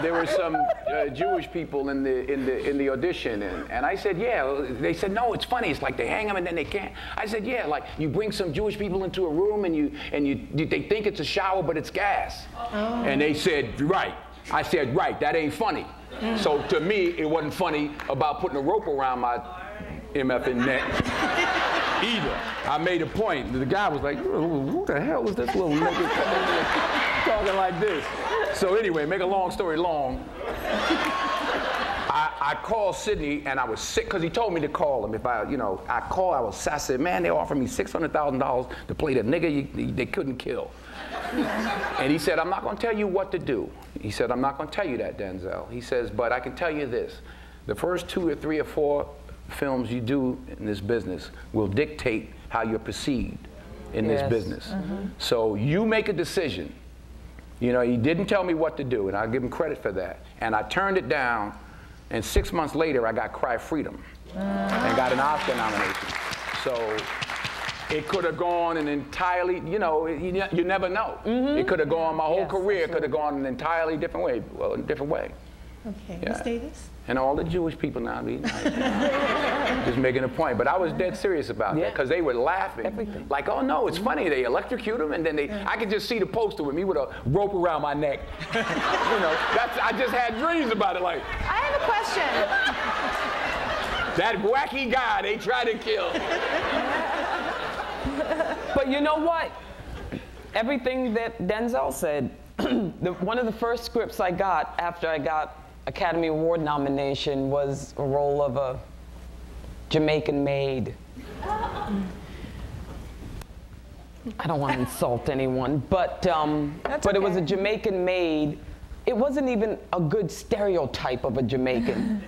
there were some Jewish people in the audition, and I said, yeah. They said, no, it's funny. It's like they hang them and then they can't. I said, yeah, like you bring some Jewish people into a room and they think it's a shower, but it's gas. Oh. And they said, right. I said, right. That ain't funny. So to me, it wasn't funny about putting a rope around my MFing neck either. I made a point. The guy was like, who the hell was this little nigga coming in here talking like this? So anyway, make a long story long, I called Sidney and I was sick because he told me to call him. If I said, man, they offered me $600,000 to play the nigga they couldn't kill. And he said, I'm not going to tell you what to do. He said, I'm not going to tell you that, Denzel. He says, but I can tell you this. The first 2 or 3 or 4 films you do in this business will dictate how you're perceived in this business. Mm-hmm. So you make a decision. You know, he didn't tell me what to do, and I'll give him credit for that. And I turned it down, and 6 months later, I got Cry Freedom and got an Oscar nomination. So it could have gone an entirely, you know, you never know. Mm-hmm. It could have gone, my whole career could have gone an entirely different way, well, a different way. Okay, Ms. Davis? And all the Jewish people now, just making a point. But I was dead serious about that because they were laughing. Everything. Like, oh no, it's funny. They electrocute him, and then I could just see the poster with me with a rope around my neck. You know, I just had dreams about it. Like, I have a question. That wacky guy they tried to kill. But you know what? Everything that Denzel said, one of the first scripts I got after I got Academy Award nomination was a role of a Jamaican maid. I don't want to insult anyone, but it was a Jamaican maid. It wasn't even a good stereotype of a Jamaican.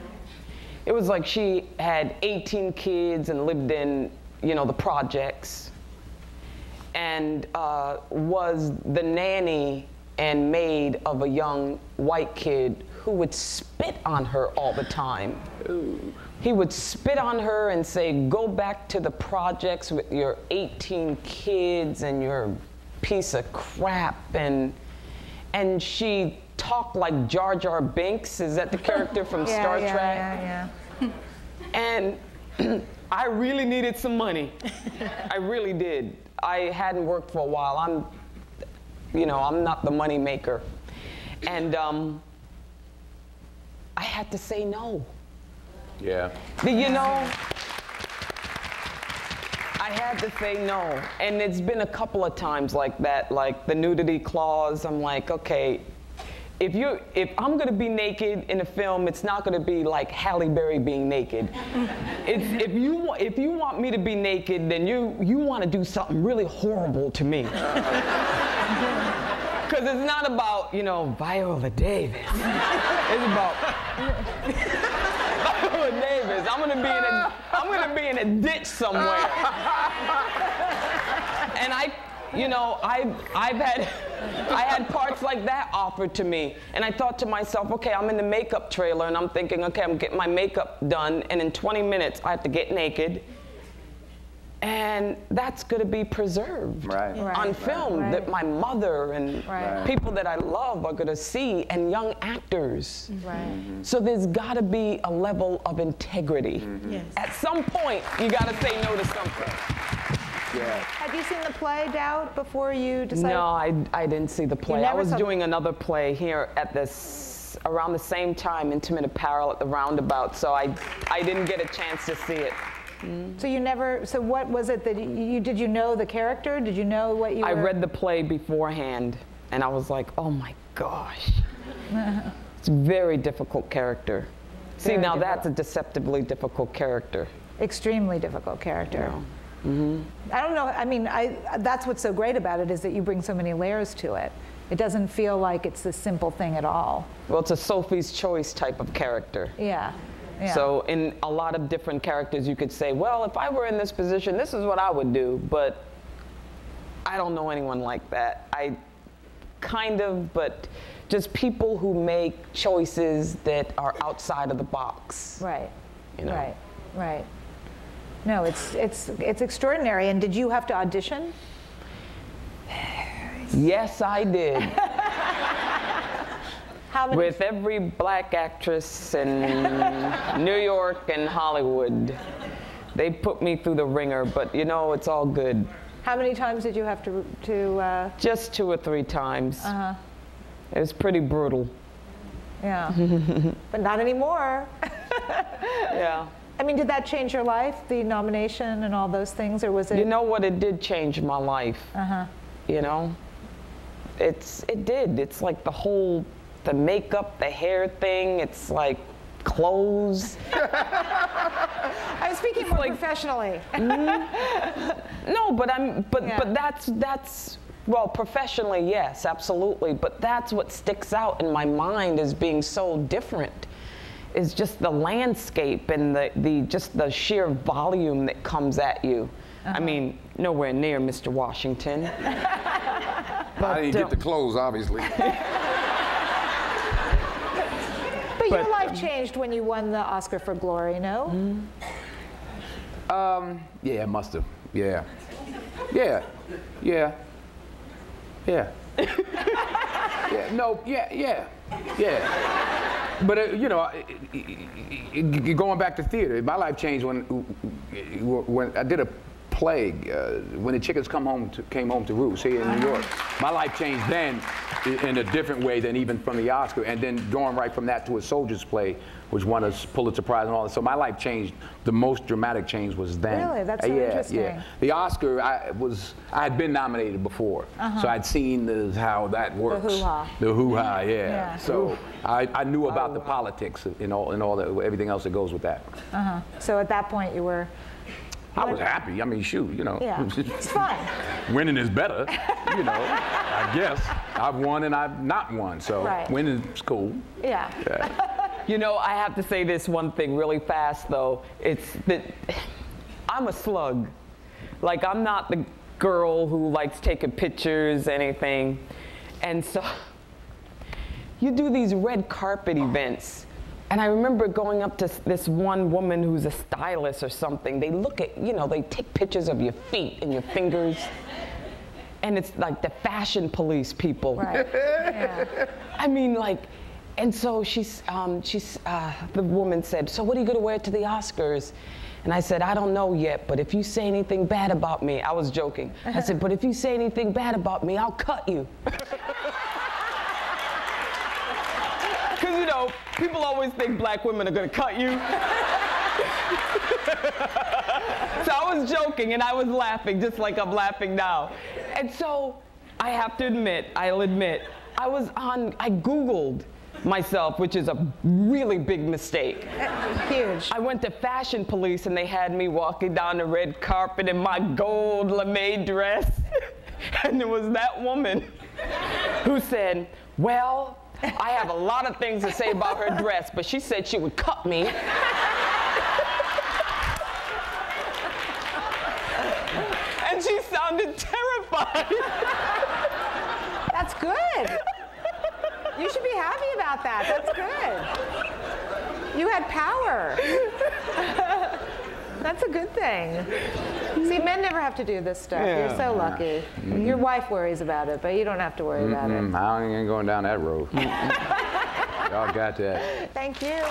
It was like she had 18 kids and lived in, you know, the projects, and was the nanny and maid of a young white kid who would spit on her all the time. Ooh. He would spit on her and say, go back to the projects with your 18 kids and your piece of crap. And she talked like Jar Jar Binks. Is that the character from Star Trek? Yeah. And I really needed some money. I really did. I hadn't worked for a while. I'm not the money maker. And I had to say no. Yeah. You know, I had to say no. And it's been a couple of times like that, like the nudity clause. I'm like, okay, if I'm gonna be naked in a film, it's not gonna be like Halle Berry being naked. If you want me to be naked, then you want to do something really horrible to me. Because it's not about, you know, Viola Davis. It's about Viola Davis. I'm gonna be in a ditch somewhere. And I had parts like that offered to me, and I thought to myself, okay, I'm in the makeup trailer, and I'm thinking, okay, I'm getting my makeup done, and in 20 minutes I have to get naked. And that's going to be preserved on film that my mother and people that I love are going to see, and young actors. So there's got to be a level of integrity. Yes. At some point, you got to say no to something. Yeah. Had you seen the play, Dowd, before you decided? No, I didn't see the play. I was doing another play here at around the same time, Intimate Apparel at the Roundabout, so I didn't get a chance to see it. So you never, so what was it that did you know the character? Did you know what you were? I read the play beforehand, and I was like, oh my gosh. It's a very difficult character. See, now that's a deceptively difficult character. Extremely difficult character. Yeah. Mm-hmm. I don't know, I mean, that's what's so great about it, is that you bring so many layers to it. It doesn't feel like it's a simple thing at all. Well, it's a Sophie's Choice type of character. Yeah. Yeah. So in a lot of different characters, you could say, well, if I were in this position, this is what I would do, but I don't know anyone like that. But just people who make choices that are outside of the box. Right, you know? Right. No, it's extraordinary. And did you have to audition? Yes, I did. with every black actress in New York and Hollywood. They put me through the ringer, but you know, it's all good. How many times did you have to Just 2 or 3 times. It was pretty brutal. Yeah, but not anymore. Yeah. I mean, did that change your life, the nomination and all those things, or was it? You know what? It did change my life. You know, it did. It's like the makeup, the hair thing. It's like clothes. I'm speaking more professionally. No, but that's well, professionally, yes, absolutely. But that's what sticks out in my mind as being so different. Is just the landscape and just the sheer volume that comes at you. I mean, nowhere near Mr. Washington. But, I didn't get the clothes, obviously. But your life changed when you won the Oscar for Glory, no? Yeah, it must have. Yeah. Yeah. Yeah. Yeah. Yeah. No. Yeah. Yeah. Yeah. But you know, going back to theater, my life changed when I did a play, when the chickens came home to roost here in New York. My life changed then in a different way than even from the Oscar, and then going right from that to a soldier's play, which won a Pulitzer Prize and all that. So my life changed. The most dramatic change was then. Really? That's so interesting. Yeah. The Oscar, I had been nominated before, so I'd seen how that works. The hoo-ha. The hoo-ha, yeah. So I knew about the politics and all everything else that goes with that. So at that point you were. I was happy. I mean, shoot, you know. Yeah, it's fun. Winning is better, you know. I guess I've won and I've not won, so winning is cool. Yeah. You know, I have to say this one thing really fast, though. It's that I'm a slug. Like, I'm not the girl who likes taking pictures, anything. And so you do these red carpet events. And I remember going up to this one woman who's a stylist or something. They look at, they take pictures of your feet and your fingers. And it's like the fashion police people. Right. Yeah. I mean, like, and so the woman said, so what are you going to wear to the Oscars? And I said, I don't know yet, but if you say anything bad about me, I was joking. I said, but if you say anything bad about me, I'll cut you. Because, people always think black women are going to cut you. So I was joking and I was laughing just like I'm laughing now. And so I have to admit, I'll admit, I Googled myself, which is a really big mistake. Huge. I went to fashion police and they had me walking down the red carpet in my gold lame dress. And there was that woman who said, well, I have a lot of things to say about her dress, but she said she would cut me. And she sounded terrified. That's good. You should be happy about that. That's good. You had power. That's a good thing. See, men never have to do this stuff. Yeah. You're so lucky. Your wife worries about it, but you don't have to worry about it. I ain't going down that road. Y'all got that. Thank you.